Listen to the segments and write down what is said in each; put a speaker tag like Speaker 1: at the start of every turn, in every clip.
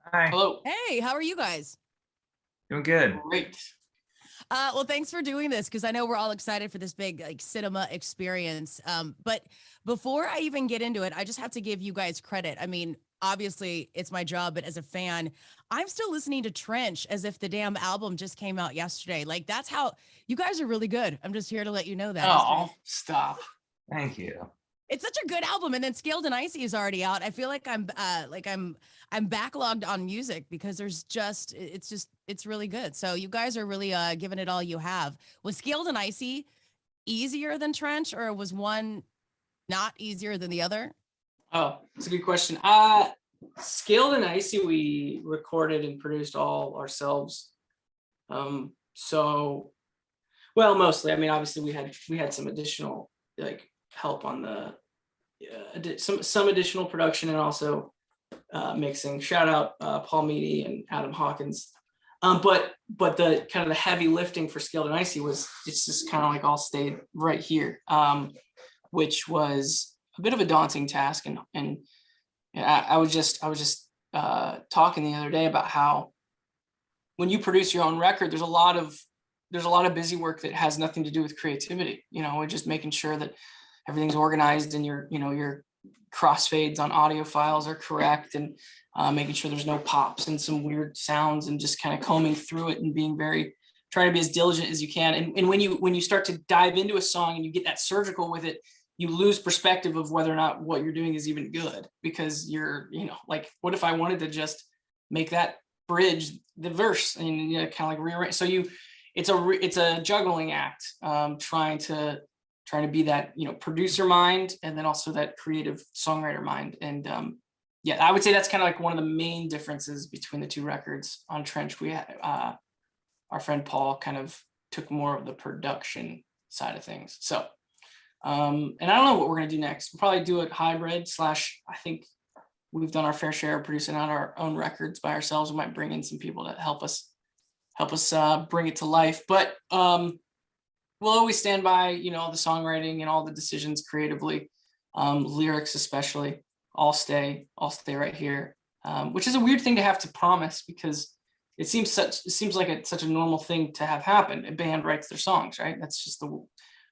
Speaker 1: Hi,
Speaker 2: Hello.
Speaker 3: Hey, how are you guys?
Speaker 1: doing good.
Speaker 2: Great.
Speaker 3: Well, thanks for doing this because I know we're all excited for this big like cinema experience. But before I even get into it, I just have to give you guys credit. I mean, obviously it's my job, but as a fan, I'm still listening to Trench as if the damn album just came out yesterday. Like that's how you guys are really good. I'm just here to let you know that.
Speaker 2: Oh, stop.
Speaker 1: Thank you.
Speaker 3: It's such a good album, and then Scaled and Icy is already out. I feel like I'm backlogged on music because it's really good. So you guys are really giving it all you have. Was Scaled and Icy easier than Trench, or was one not easier than the other?
Speaker 2: Oh, it's a good question. Scaled and Icy, we recorded and produced all ourselves. So, well, mostly. I mean, obviously we had some additional like help on the some additional production and also mixing. Shout out Paul Meany and Adam Hawkins. But the kind of the heavy lifting for Scaled and Icy was it's just kind of like all stayed right here, which was a bit of a daunting task. And I was just talking the other day about how when you produce your own record, there's a lot of busy work that has nothing to do with creativity. And just making sure that everything's organized and your crossfades on audio files are correct, and making sure there's no pops and some weird sounds, and just kind of combing through it and trying to be as diligent as you can. And when you start to dive into a song and you get that surgical with it, you lose perspective of whether or not what you're doing is even good, because like, what if I wanted to just make that bridge the verse and kind of like rearrange? So it's a juggling act, trying to be that producer mind, and then also that creative songwriter mind. And yeah, I would say that's kind of like one of the main differences between the two records. On Trench, we had our friend Paul kind of took more of the production side of things. So and I don't know what we're going to do next. We'll probably do a hybrid slash, I think we've done our fair share of producing out our own records by ourselves. We might bring in some people to help us bring it to life. But we'll always stand by, the songwriting and all the decisions creatively, lyrics especially, all stay right here. Which is a weird thing to have to promise, because it seems like it's such a normal thing to have happen. A band writes their songs, right? That's just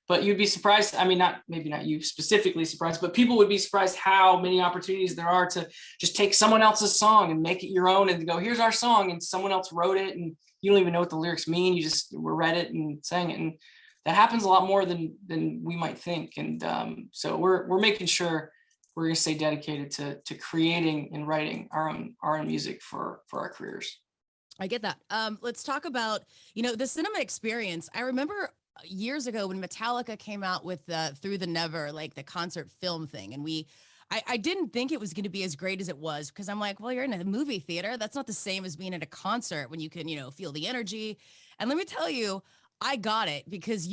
Speaker 2: but you'd be surprised. I mean, maybe not you specifically surprised, but people would be surprised how many opportunities there are to just take someone else's song and make it your own, and go, here's our song, and someone else wrote it, and you don't even know what the lyrics mean. You just read it and sang it. And that happens a lot more than we might think. And so we're making sure we're going to stay dedicated to creating and writing our own music for our careers.
Speaker 3: I get that. Let's talk about, the cinema experience. I remember years ago when Metallica came out with Through the Never, like the concert film thing. And I didn't think it was going to be as great as it was, because I'm like, well, you're in a movie theater. That's not the same as being at a concert when you can, feel the energy. And let me tell you, I got it, because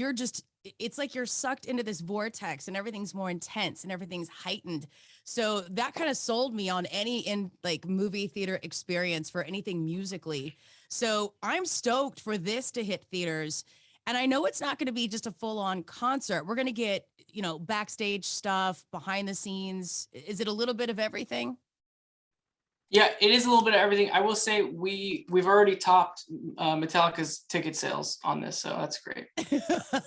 Speaker 3: it's like you're sucked into this vortex and everything's more intense and everything's heightened. So that kind of sold me on any like movie theater experience for anything musically. So I'm stoked for this to hit theaters. And I know it's not going to be just a full on concert. We're going to get, backstage stuff, behind the scenes. Is it a little bit of everything?
Speaker 2: Yeah, it is a little bit of everything. I will say we've already topped Metallica's ticket sales on this, so that's great.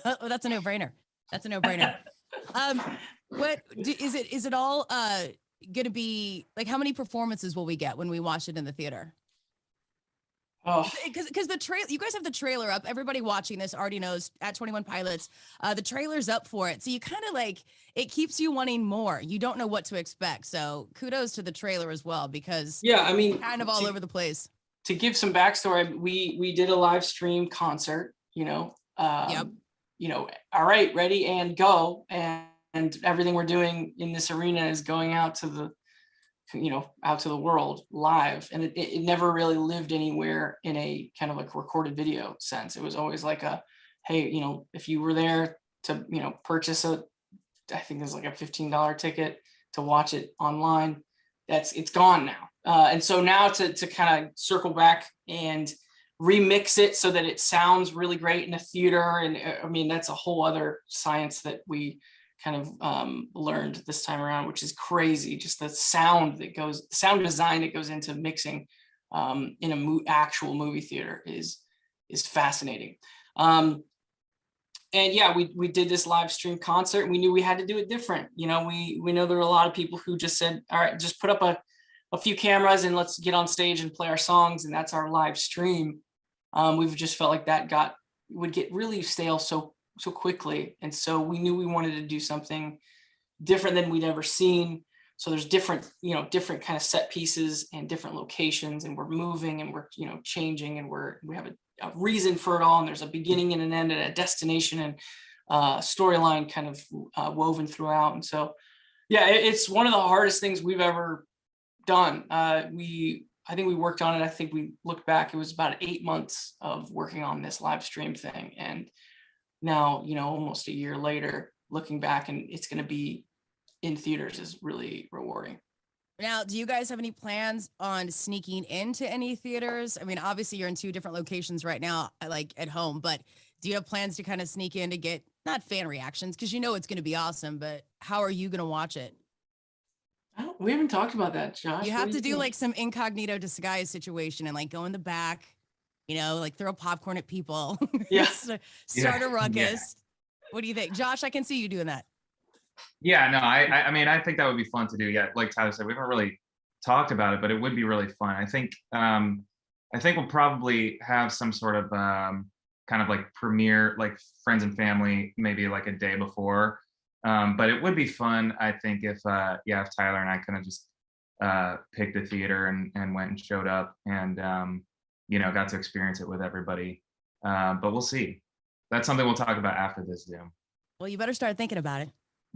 Speaker 3: Well, that's a no brainer. That's a no brainer. Is it all going to be like, how many performances will we get when we watch it in the theater?
Speaker 2: Oh,
Speaker 3: Because the trail, you guys have the trailer up. Everybody watching this already knows at 21 Pilots, the trailer's up for it. So you kind of like, it keeps you wanting more. You don't know what to expect. So kudos to the trailer as well, because
Speaker 2: yeah, I mean,
Speaker 3: kind of all over the place.
Speaker 2: to give some backstory, we did a live stream concert,
Speaker 3: Yep.
Speaker 2: All right, ready and go. And everything we're doing in this arena is going out to the world live. And it never really lived anywhere in a kind of like recorded video sense. It was always like hey, if you were there to, purchase I think there's like a $15 ticket to watch it online, it's gone now. And so now to kind of circle back and remix it so that it sounds really great in a theater. And I mean, that's a whole other science that we kind of learned this time around, which is crazy. Just the sound design that goes into mixing in a actual movie theater is fascinating. And yeah, we did this live stream concert. And we knew we had to do it different. You know, we know there were a lot of people who just said, all right, just put up a few cameras and let's get on stage and play our songs. And that's our live stream. We've just felt like that would get really stale so quickly. And so we knew we wanted to do something different than we'd ever seen. So there's different kind of set pieces and different locations, and we're moving and we're, changing, and we have a reason for it all. And there's a beginning and an end and a destination and storyline kind of woven throughout. And so, yeah, it's one of the hardest things we've ever done. I think we worked on it. I think we looked back, it was about 8 months of working on this live stream thing. And now, almost a year later, looking back, and it's going to be in theaters is really rewarding.
Speaker 3: Now, do you guys have any plans on sneaking into any theaters? I mean, obviously you're in 2 different locations right now, like at home, but do you have plans to kind of sneak in to get not fan reactions? Because it's going to be awesome, but how are you going to watch it?
Speaker 2: We haven't talked about that, Josh.
Speaker 3: You have to do like some incognito disguise situation and like go in the back, like throw popcorn at people.
Speaker 2: Yeah.
Speaker 3: Start a ruckus.
Speaker 1: Yeah.
Speaker 3: What do you think? Josh, I can see you doing that.
Speaker 1: Yeah, no, I mean, I think that would be fun to do. Yeah, like Tyler said, we haven't really talked about it, but it would be really fun. I think we'll probably have some sort of kind of like premiere, like friends and family, maybe like a day before. But it would be fun, I think, if Tyler and I kind of just picked a theater and went and showed up and got to experience it with everybody. But we'll see. That's something we'll talk about after this Zoom.
Speaker 3: Well, you better start thinking about it.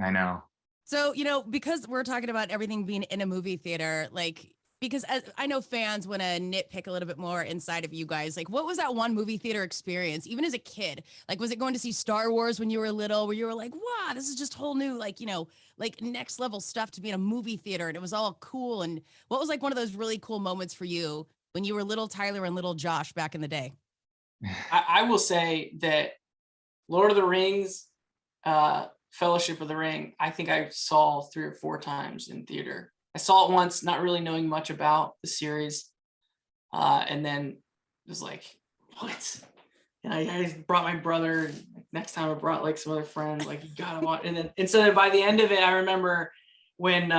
Speaker 1: I know.
Speaker 3: So, because we're talking about everything being in a movie theater, because I know fans want to nitpick a little bit more inside of you guys. Like, what was that one movie theater experience, even as a kid? Like, was it going to see Star Wars when you were little, where you were like, wow, this is just whole new, like next level stuff to be in a movie theater, and it was all cool? And what was like one of those really cool moments for you when you were little Tyler and little Josh back in the day?
Speaker 2: I will say that Lord of the Rings, Fellowship of the Ring, I think I saw 3 or 4 times in theater. I saw it once, not really knowing much about the series. And then it was like, what? And I brought my brother. Next time I brought like some other friends, like, you gotta watch. And then by the end of it, I remember when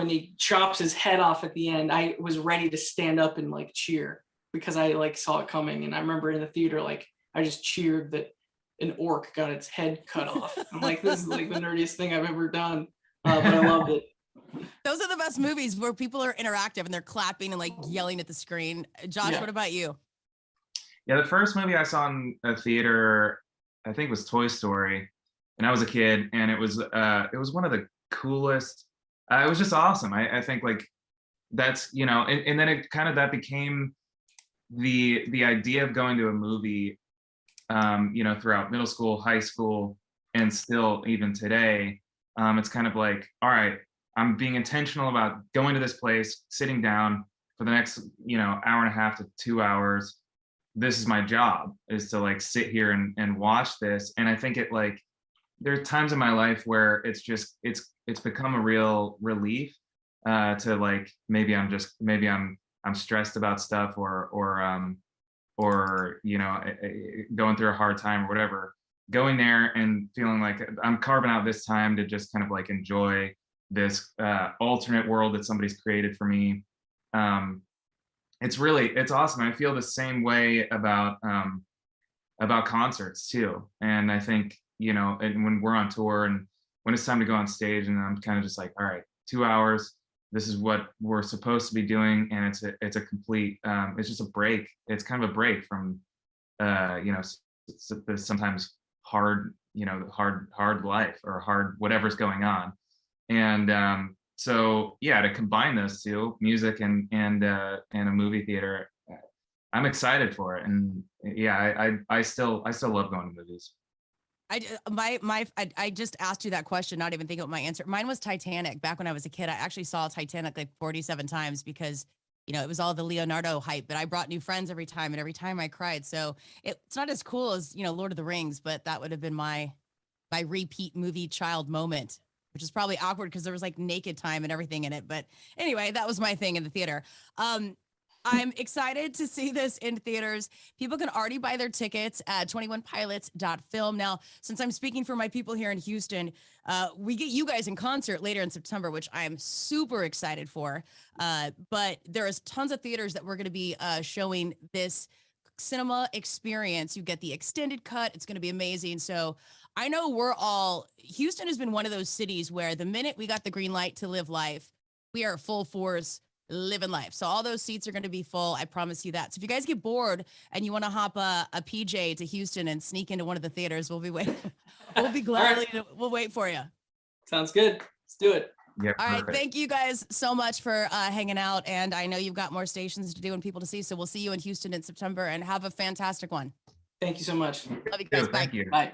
Speaker 2: he chops his head off at the end, I was ready to stand up and like cheer because I like saw it coming. And I remember in the theater, like, I just cheered that an orc got its head cut off. I'm like, this is like the nerdiest thing I've ever done. But I loved it.
Speaker 3: Those are the best movies where people are interactive and they're clapping and like yelling at the screen. Josh,
Speaker 2: Yeah.
Speaker 3: What about you?
Speaker 1: Yeah, the first movie I saw in a theater, I think, was Toy Story, and I was a kid, and it was one of the coolest. It was just awesome. I think like that's and then it kind of that became the idea of going to a movie. Throughout middle school, high school, and still even today, it's kind of like, all right, I'm being intentional about going to this place, sitting down for the next, hour and a half to 2 hours. This is my job, is to like sit here and watch this. And I think there are times in my life where it's become a real relief to like, maybe I'm stressed about stuff or going through a hard time or whatever, going there and feeling like I'm carving out this time to just kind of like enjoy this alternate world that somebody's created for me. It's awesome. I feel the same way about concerts too. And I think, and when we're on tour and when it's time to go on stage, and I'm kind of just like, all right, 2 hours, this is what we're supposed to be doing, and it's a complete it's just a break. It's kind of a break from the sometimes hard life or hard whatever's going on. And so yeah, to combine those two, music and a movie theater, I'm excited for it. And yeah, I still love going to movies.
Speaker 3: I just asked you that question, not even thinking about my answer. Mine was Titanic. Back when I was a kid, I actually saw Titanic like 47 times because, it was all the Leonardo hype, but I brought new friends every time, and every time I cried. So it's not as cool as, Lord of the Rings, but that would have been my repeat movie child moment. which is probably awkward because there was like naked time and everything in it. But anyway, that was my thing in the theater. I'm excited to see this in theaters. People can already buy their tickets at 21pilots.film. Now, since I'm speaking for my people here in Houston, we get you guys in concert later in September, which I am super excited for. But there is tons of theaters that we're going to be showing this cinema experience. You get the extended cut. It's going to be amazing. So I know Houston has been one of those cities where the minute we got the green light to live life, we are full force living life. So all those seats are going to be full. I promise you that. So if you guys get bored and you want to hop a PJ to Houston and sneak into one of the theaters, we'll be waiting. We'll be gladly, we'll wait for you.
Speaker 2: Sounds good. Let's do it.
Speaker 1: Yeah.
Speaker 3: All right.
Speaker 1: Perfect.
Speaker 3: Thank you guys so much for hanging out. And I know you've got more stations to do and people to see. So we'll see you in Houston in September, and have a fantastic one.
Speaker 2: Thank you so much.
Speaker 3: Love you guys. Bye.
Speaker 1: Thank you.
Speaker 2: Bye.